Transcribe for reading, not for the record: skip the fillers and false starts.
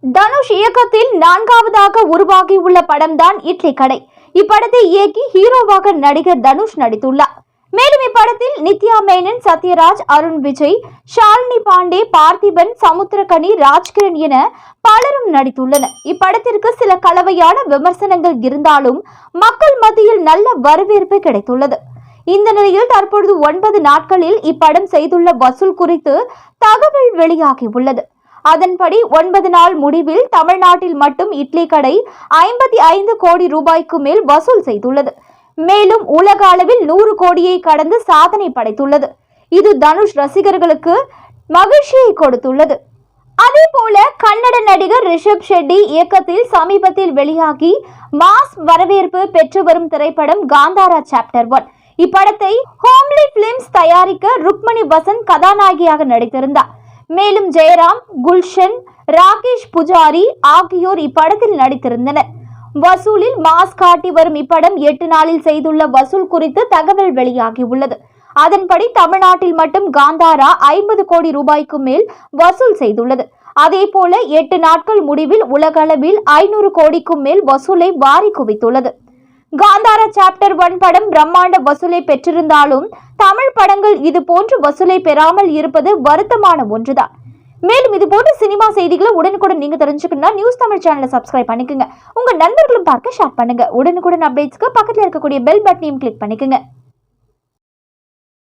தனுஷ் இயக்கத்தில் 4வதாக உருவாகியுள்ள படம்தான் இட்லி கடை. இப்படத்தை இயக்கி ஹீரோவாக நடிகர் தனுஷ் நடித்துள்ளார். மேலும் இப்படத்தில் நித்யா மேனன், சத்யராஜ், அருண் விஜய், ஷாலினி பாண்டே, பார்த்திபன், சமுத்திரகனி, ராஜ்கிரண் என பலரும் நடித்துள்ளனர். இப்படத்திற்கு சில கலவையான விமர்சனங்கள் இருந்தாலும் மக்கள் மத்தியில் நல்ல வரவேற்பு கிடைத்துள்ளது. இந்த நிலையில் தற்பொழுது 9 நாட்களில் இப்படம் செய்துள்ள வசூல் குறித்து தகவல் வெளியாகியுள்ளது. அதன்படி 9 நாள் முடிவில் தமிழ்நாட்டில் மட்டும் இட்லி கடை 55 கோடி ரூபாய்க்கு மேல் வசூல் செய்துள்ளது. மேலும் உலக அளவில் 100 கோடியை கடந்து சாதனை படைத்துள்ளது. இது தனுஷ் ரசிகர்களுக்கு மகிழ்ச்சியை கொடுத்துள்ளது. அதே போல கன்னட நடிகர் ரிஷப் ஷெட்டி இயக்கத்தில் சமீபத்தில் வெளியாகி மாஸ் வரவேற்பு பெற்று வரும் திரைப்படம் காந்தாரா சாப்டர் 1. இப்படத்தை ஹோம்லி பிலிம்ஸ் தயாரிக்க ருக்மணி வசந்த் கதாநாயகியாக நடித்திருந்தார். மேலும் ஜெயராம், குல்ஷன், ராகேஷ் புஜாரி ஆகியோர் இப்படத்தில் நடித்திருந்தனர். வசூலில் மாஸ் காட்டி வரும் இப்படம் 8 நாளில் செய்துள்ள வசூல் குறித்து தகவல் வெளியாகியுள்ளது. அதன்படி தமிழ்நாட்டில் மட்டும் காந்தாரா 50 கோடி ரூபாய்க்கு மேல் வசூல் செய்துள்ளது. அதே போல 8 நாட்கள் முடிவில் உலக அளவில் 500 கோடிக்கும் மேல் வசூலை வாரி குவித்துள்ளது. காந்தாரா சாப்டர் 1 படம் பிரம்மாண்ட வசூலை பெற்றிருந்தாலும் தமிழ் படங்கள் இது போன்று வசூலை பெறாமல் இருப்பது வருத்தமான ஒன்றுதான். மேலும் இது போன்ற சினிமா செய்திகளை உடனுக்குடன் நீங்க தெரிஞ்சுக்கணும்னா நியூஸ் தமிழ் சேனலை சப்ஸ்கிரைப் பண்ணிக்கோங்க. உங்க நண்பர்களும் பார்க்க ஷேர் பண்ணுங்க. உடனுக்குடன் அப்டேட்ஸ்க்கு பக்கத்தில் இருக்கக்கூடிய பெல் பட்டனையும் கிளிக் பண்ணிக்கோங்க.